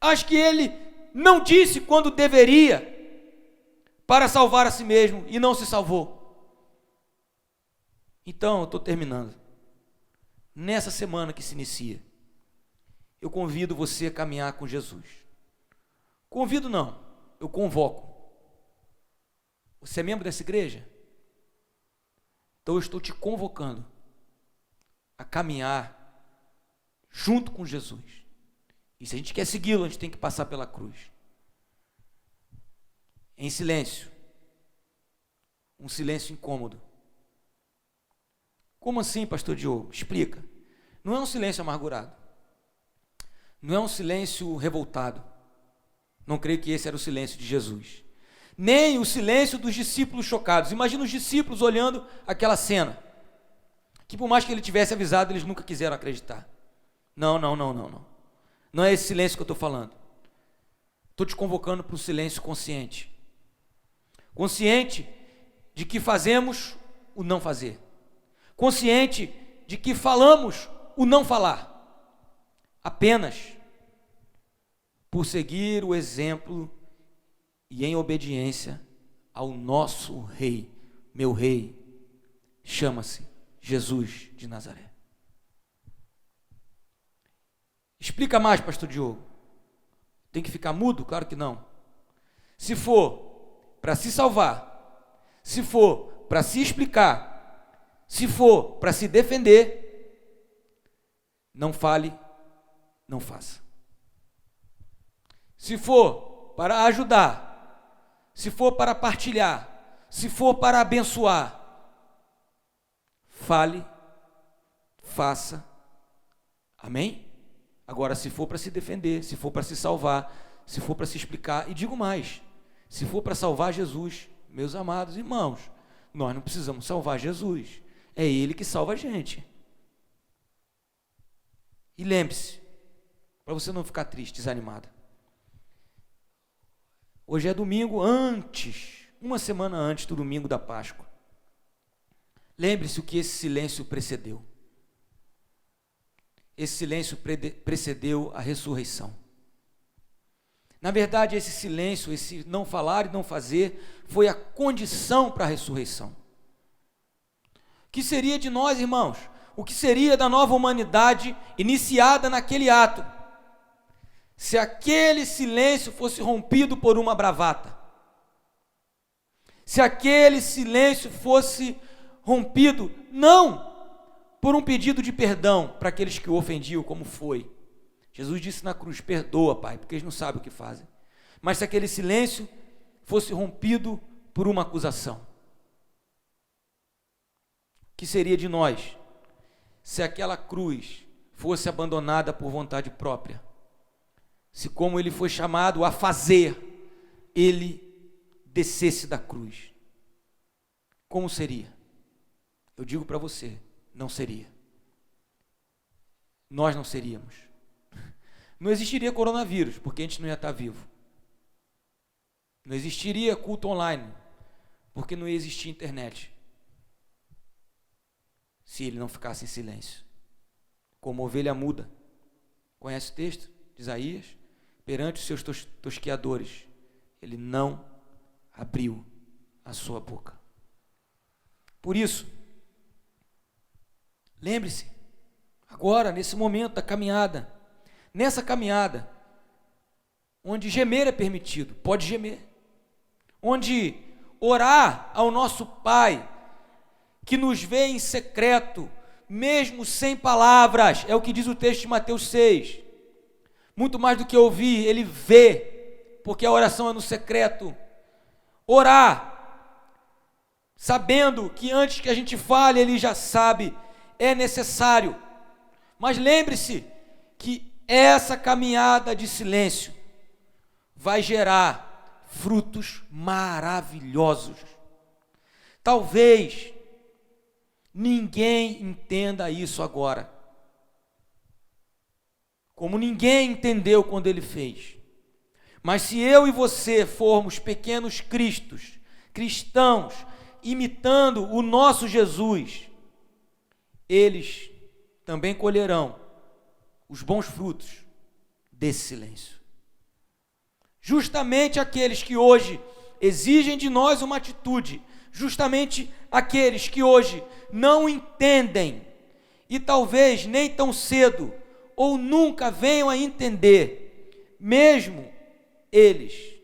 as que ele não disse quando deveria, para salvar a si mesmo e não se salvou. Então, eu estou terminando. Nessa semana que se inicia, eu convido você a caminhar com Jesus. Convido não, eu convoco. Você é membro dessa igreja? Então eu estou te convocando a caminhar junto com Jesus. E se a gente quer segui-lo, a gente tem que passar pela cruz. Em silêncio. Um silêncio incômodo. Como assim, pastor Diogo? Explica. Não é um silêncio amargurado. Não é um silêncio revoltado. Não creio que esse era o silêncio de Jesus. Nem o silêncio dos discípulos chocados. Imagina os discípulos olhando aquela cena, que por mais que ele tivesse avisado, eles nunca quiseram acreditar. Não. Não é esse silêncio que eu estou falando. Estou te convocando para um silêncio consciente. Consciente de que fazemos o não fazer. Consciente de que falamos o não falar. Apenas por seguir o exemplo e em obediência ao nosso rei. Meu rei chama-se Jesus de Nazaré. Explica mais, pastor Diogo. Tem que ficar mudo? Claro que não. Se for para se salvar, se for para se explicar, se for para se defender, não fale, não faça. Se for para ajudar, se for para partilhar, se for para abençoar, fale, faça. Amém? Agora, se for para se defender, se for para se salvar, se for para se explicar, e digo mais, se for para salvar Jesus, meus amados irmãos, nós não precisamos salvar Jesus, é Ele que salva a gente. E lembre-se, para você não ficar triste, desanimado, hoje é domingo antes, uma semana antes do domingo da Páscoa. Lembre-se o que esse silêncio precedeu. Esse silêncio precedeu a ressurreição. Na verdade, esse silêncio, esse não falar e não fazer, foi a condição para a ressurreição. O que seria de nós, irmãos? O que seria da nova humanidade iniciada naquele ato? Se aquele silêncio fosse rompido por uma bravata, se aquele silêncio fosse rompido, não por um pedido de perdão para aqueles que o ofendiam, como foi. Jesus disse na cruz: perdoa, Pai, porque eles não sabem o que fazem. Mas se aquele silêncio fosse rompido por uma acusação, o que seria de nós se aquela cruz fosse abandonada por vontade própria? Se, como ele foi chamado a fazer, ele descesse da cruz, como seria? Eu digo para você, não seria. Nós não seríamos. Não existiria coronavírus, porque a gente não ia estar vivo. Não existiria culto online, porque não ia existir internet. Se ele não ficasse em silêncio, como ovelha muda. Conhece o texto de Isaías? Perante os seus tosqueadores, ele não abriu a sua boca. Por isso, lembre-se, agora, nesse momento da caminhada, nessa caminhada, onde gemer é permitido, pode gemer, onde orar ao nosso Pai, que nos vê em secreto, mesmo sem palavras, é o que diz o texto de Mateus 6, muito mais do que ouvir, ele vê, porque a oração é no secreto. Orar, sabendo que antes que a gente fale, ele já sabe, é necessário. Mas lembre-se que essa caminhada de silêncio vai gerar frutos maravilhosos. Talvez ninguém entenda isso agora, como ninguém entendeu quando ele fez. Mas se eu e você formos pequenos cristãos, imitando o nosso Jesus, eles também colherão os bons frutos desse silêncio. Justamente aqueles que hoje exigem de nós uma atitude, justamente aqueles que hoje não entendem e talvez nem tão cedo ou nunca venham a entender, mesmo eles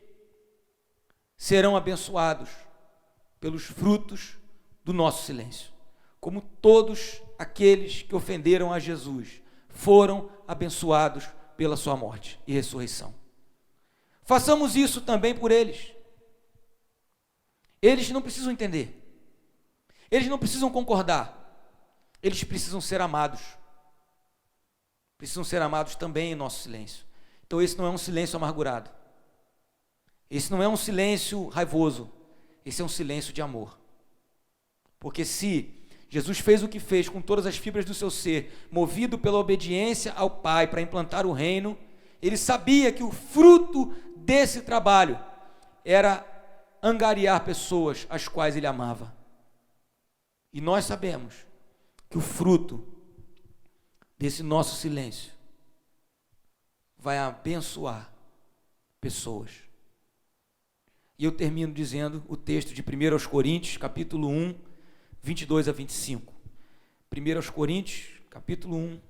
serão abençoados pelos frutos do nosso silêncio, como todos aqueles que ofenderam a Jesus foram abençoados pela sua morte e ressurreição. Façamos isso também por eles. Eles não precisam entender, eles não precisam concordar, eles precisam ser amados. Precisam ser amados também em nosso silêncio. Então esse não é um silêncio amargurado. Esse não é um silêncio raivoso. Esse é um silêncio de amor. Porque se Jesus fez o que fez com todas as fibras do seu ser, movido pela obediência ao Pai para implantar o reino, ele sabia que o fruto desse trabalho era angariar pessoas as quais ele amava. E nós sabemos que o fruto desse nosso silêncio vai abençoar pessoas. E eu termino dizendo o texto de 1 Coríntios, capítulo 1, 22 a 25. 1 Coríntios, capítulo 1,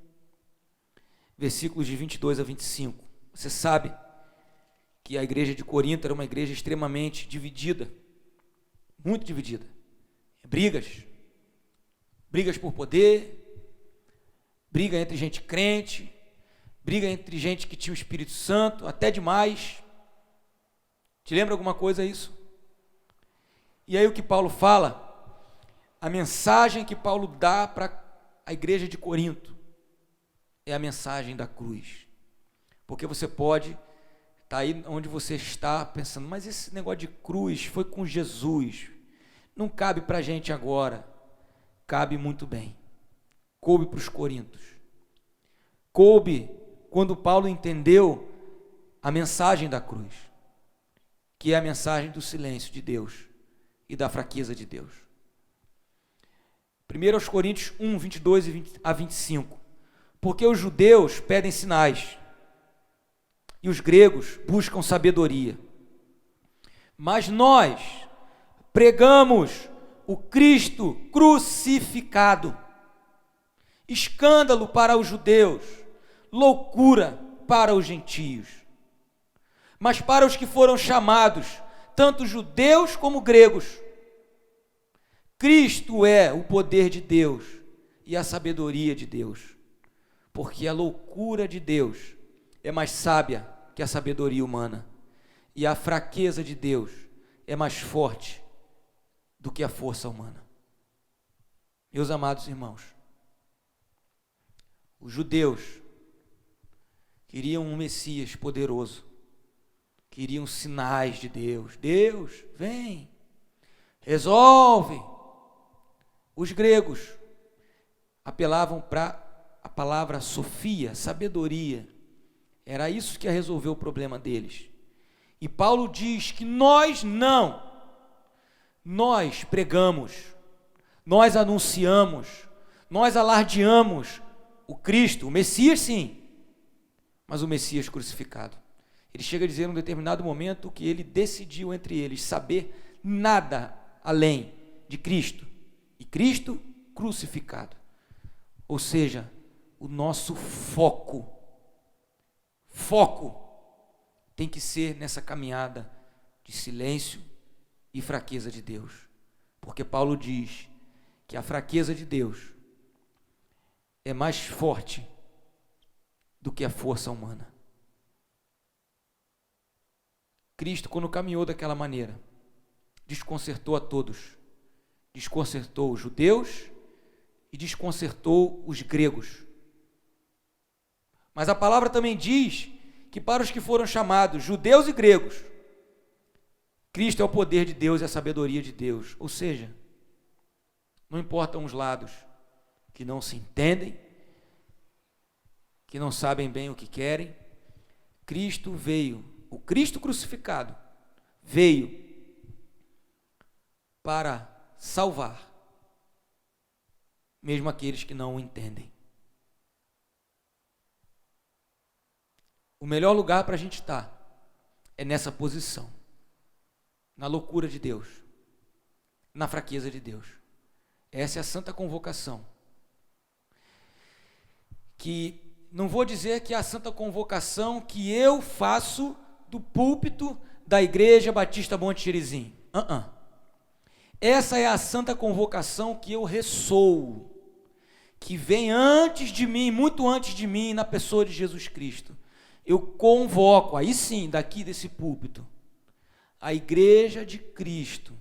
versículos de 22 a 25. Você sabe que a igreja de Corinto era uma igreja extremamente dividida, muito dividida. Brigas por poder, briga entre gente crente, briga entre gente que tinha o Espírito Santo, até demais. Te lembra alguma coisa isso? E aí o que Paulo fala, a mensagem que Paulo dá para a igreja de Corinto, é a mensagem da cruz. Porque você pode estar aí onde você está pensando, mas esse negócio de cruz foi com Jesus, não cabe para a gente agora. Cabe muito bem. Coube para os coríntios. Coube quando Paulo entendeu a mensagem da cruz, que é a mensagem do silêncio de Deus e da fraqueza de Deus. 1 Coríntios 1, 22 a 25. Porque os judeus pedem sinais e os gregos buscam sabedoria. Mas nós pregamos o Cristo crucificado, escândalo para os judeus, loucura para os gentios. Mas para os que foram chamados, tanto judeus como gregos, Cristo é o poder de Deus e a sabedoria de Deus, porque a loucura de Deus é mais sábia que a sabedoria humana, e a fraqueza de Deus é mais forte do que a força humana. Meus amados irmãos, os judeus queriam um Messias poderoso, queriam sinais de Deus. Deus, vem, resolve. Os gregos apelavam para a palavra sofia, sabedoria. Era isso que ia resolver o problema deles. E Paulo diz que nós não. Nós pregamos, nós anunciamos, nós alardeamos o Cristo, o Messias sim, mas o Messias crucificado. Ele chega a dizer em um determinado momento que ele decidiu entre eles saber nada além de Cristo e Cristo crucificado. Ou seja, o nosso foco tem que ser nessa caminhada de silêncio e fraqueza de Deus, porque Paulo diz que a fraqueza de Deus é mais forte do que a força humana. Cristo, quando caminhou daquela maneira, desconcertou a todos, desconcertou os judeus e desconcertou os gregos. Mas a palavra também diz que para os que foram chamados judeus e gregos, Cristo é o poder de Deus e a sabedoria de Deus. Ou seja, não importam os lados que não se entendem, que não sabem bem o que querem. Cristo veio, o Cristo crucificado veio para salvar, mesmo aqueles que não o entendem. O melhor lugar para a gente estar é nessa posição, na loucura de Deus, na fraqueza de Deus. Essa é a santa convocação, que não vou dizer que é a santa convocação que eu faço do púlpito da Igreja Batista Monte Gerizim. Essa é a santa convocação que eu ressoo, que vem antes de mim, muito antes de mim, na pessoa de Jesus Cristo. Eu convoco, aí sim, daqui desse púlpito, a Igreja de Cristo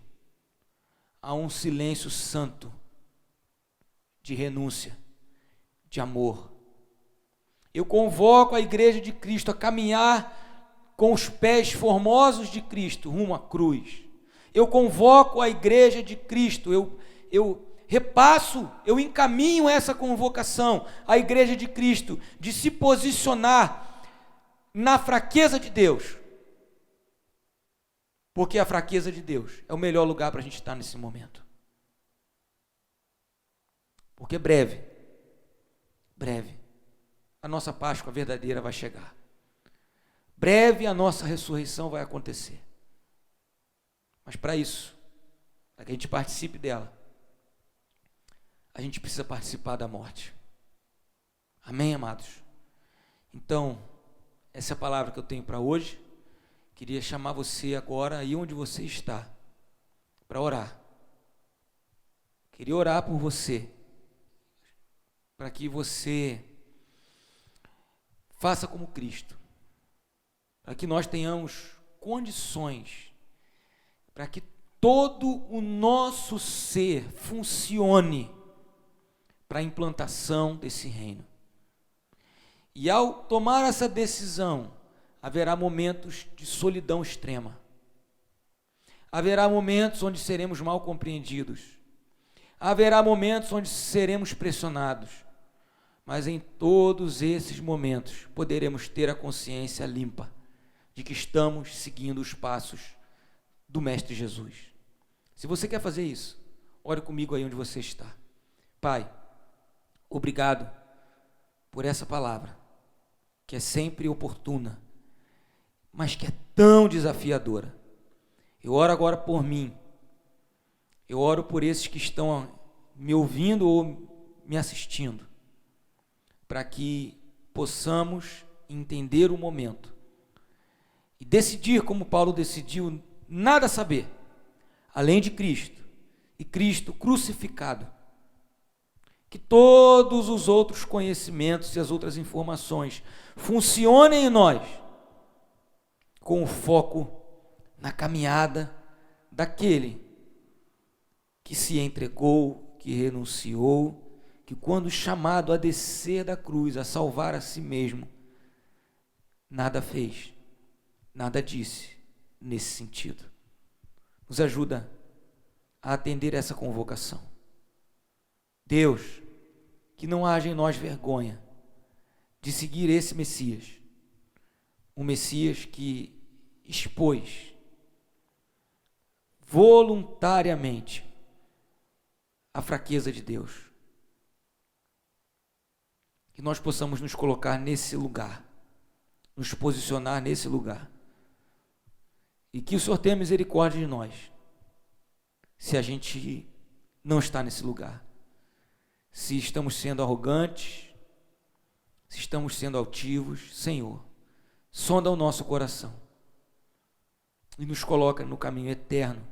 a um silêncio santo, de renúncia, de amor. Eu convoco a Igreja de Cristo a caminhar com os pés formosos de Cristo rumo à cruz. Eu convoco a Igreja de Cristo, eu repasso, eu encaminho essa convocação à Igreja de Cristo de se posicionar na fraqueza de Deus, porque a fraqueza de Deus é o melhor lugar para a gente estar nesse momento, porque breve, a nossa Páscoa verdadeira vai chegar, breve a nossa ressurreição vai acontecer, mas para isso, para que a gente participe dela, a gente precisa participar da morte. Amém, amados? Então, essa é a palavra que eu tenho para hoje. Queria chamar você agora, aí onde você está, para orar. Queria orar por você, para que você faça como Cristo, para que nós tenhamos condições, para que todo o nosso ser funcione para a implantação desse reino. E ao tomar essa decisão, haverá momentos de solidão extrema. Haverá momentos onde seremos mal compreendidos. Haverá momentos onde seremos pressionados. Mas em todos esses momentos, poderemos ter a consciência limpa de que estamos seguindo os passos do Mestre Jesus. Se você quer fazer isso, ore comigo aí onde você está. Pai, obrigado por essa palavra, que é sempre oportuna, mas que é tão desafiadora. Eu oro agora por mim, eu oro por esses que estão me ouvindo ou me assistindo, para que possamos entender o momento e decidir, como Paulo decidiu, nada saber, além de Cristo, e Cristo crucificado. Que todos os outros conhecimentos e as outras informações funcionem em nós, com o foco na caminhada daquele que se entregou, que renunciou, que quando chamado a descer da cruz, a salvar a si mesmo, nada fez, nada disse nesse sentido. Nos ajuda a atender essa convocação. Deus, que não haja em nós vergonha de seguir esse Messias, um Messias que expôs voluntariamente a fraqueza de Deus. Que nós possamos nos colocar nesse lugar, nos posicionar nesse lugar, e que o Senhor tenha misericórdia de nós, se a gente não está nesse lugar. Se estamos sendo arrogantes, se estamos sendo altivos, Senhor, sonda o nosso coração e nos coloca no caminho eterno,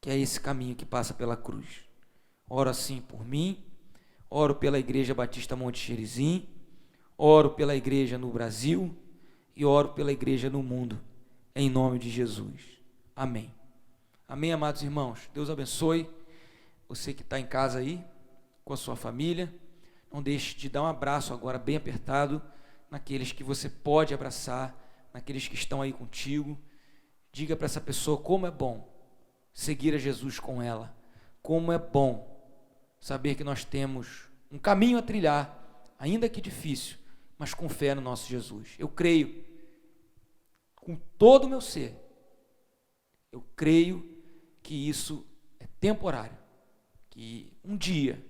que é esse caminho que passa pela cruz. Oro assim por mim, oro pela Igreja Batista Monte Xerizim, oro pela igreja no Brasil e oro pela igreja no mundo, em nome de Jesus. Amém. Amém, amados irmãos. Deus abençoe você que está em casa aí, com a sua família. Não deixe de dar um abraço agora bem apertado naqueles que você pode abraçar, naqueles que estão aí contigo. Diga para essa pessoa como é bom seguir a Jesus com ela, como é bom saber que nós temos um caminho a trilhar, ainda que difícil, mas com fé no nosso Jesus. Eu creio, com todo o meu ser, eu creio que isso é temporário, que um dia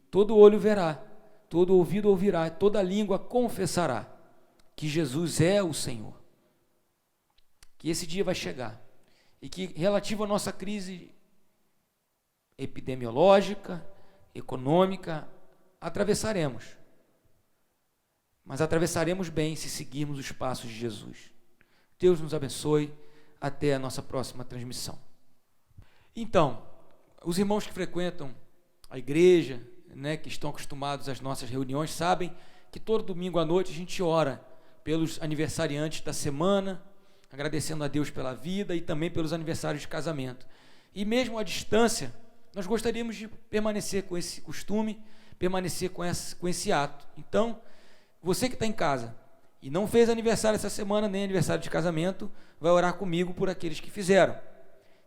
todo olho verá, todo ouvido ouvirá, toda língua confessará que Jesus é o Senhor. Que esse dia vai chegar e que, relativo à nossa crise epidemiológica, econômica, atravessaremos. Mas atravessaremos bem se seguirmos os passos de Jesus. Deus nos abençoe. Até a nossa próxima transmissão. Então, os irmãos que frequentam a igreja, que estão acostumados às nossas reuniões, sabem que todo domingo à noite a gente ora pelos aniversariantes da semana, agradecendo a Deus pela vida e também pelos aniversários de casamento. E mesmo à distância, nós gostaríamos de permanecer com esse costume, permanecer com esse ato. Então, você que está em casa e não fez aniversário essa semana, nem aniversário de casamento, vai orar comigo por aqueles que fizeram.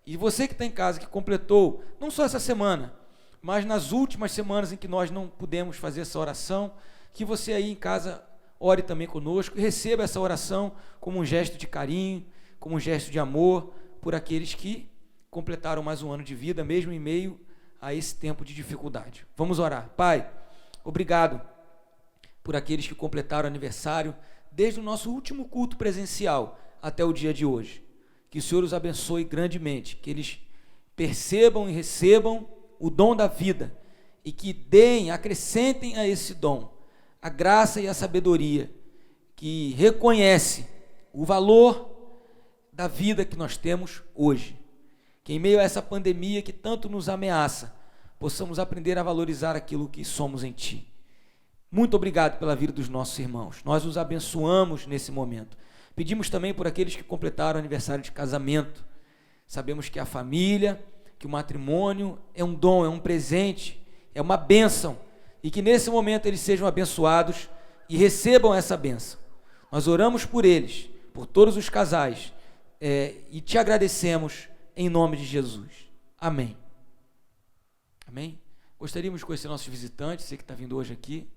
E você que está em casa, que completou, não só essa semana, mas nas últimas semanas em que nós não pudemos fazer essa oração, que você aí em casa ore também conosco e receba essa oração como um gesto de carinho, como um gesto de amor por aqueles que completaram mais um ano de vida, mesmo em meio a esse tempo de dificuldade. Vamos orar. Pai, obrigado por aqueles que completaram aniversário desde o nosso último culto presencial até o dia de hoje. Que o Senhor os abençoe grandemente, que eles percebam e recebam o dom da vida e que deem, acrescentem a esse dom a graça e a sabedoria que reconhece o valor da vida que nós temos hoje. Que em meio a essa pandemia que tanto nos ameaça, possamos aprender a valorizar aquilo que somos em Ti. Muito obrigado pela vida dos nossos irmãos. Nós os abençoamos nesse momento. Pedimos também por aqueles que completaram aniversário de casamento. Sabemos que a família, que o matrimônio é um dom, é um presente, é uma bênção, e que nesse momento eles sejam abençoados e recebam essa bênção. Nós oramos por eles, por todos os casais, e te agradecemos em nome de Jesus. Amém. Amém? Gostaríamos de conhecer nossos visitantes, você que está vindo hoje aqui,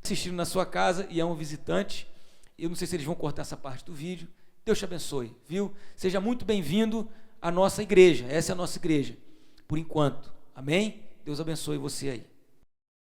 assistindo na sua casa e é um visitante. Eu não sei se eles vão cortar essa parte do vídeo. Deus te abençoe, viu? Seja muito bem-vindo à nossa igreja. Essa é a nossa igreja, por enquanto. Amém? Deus abençoe você aí.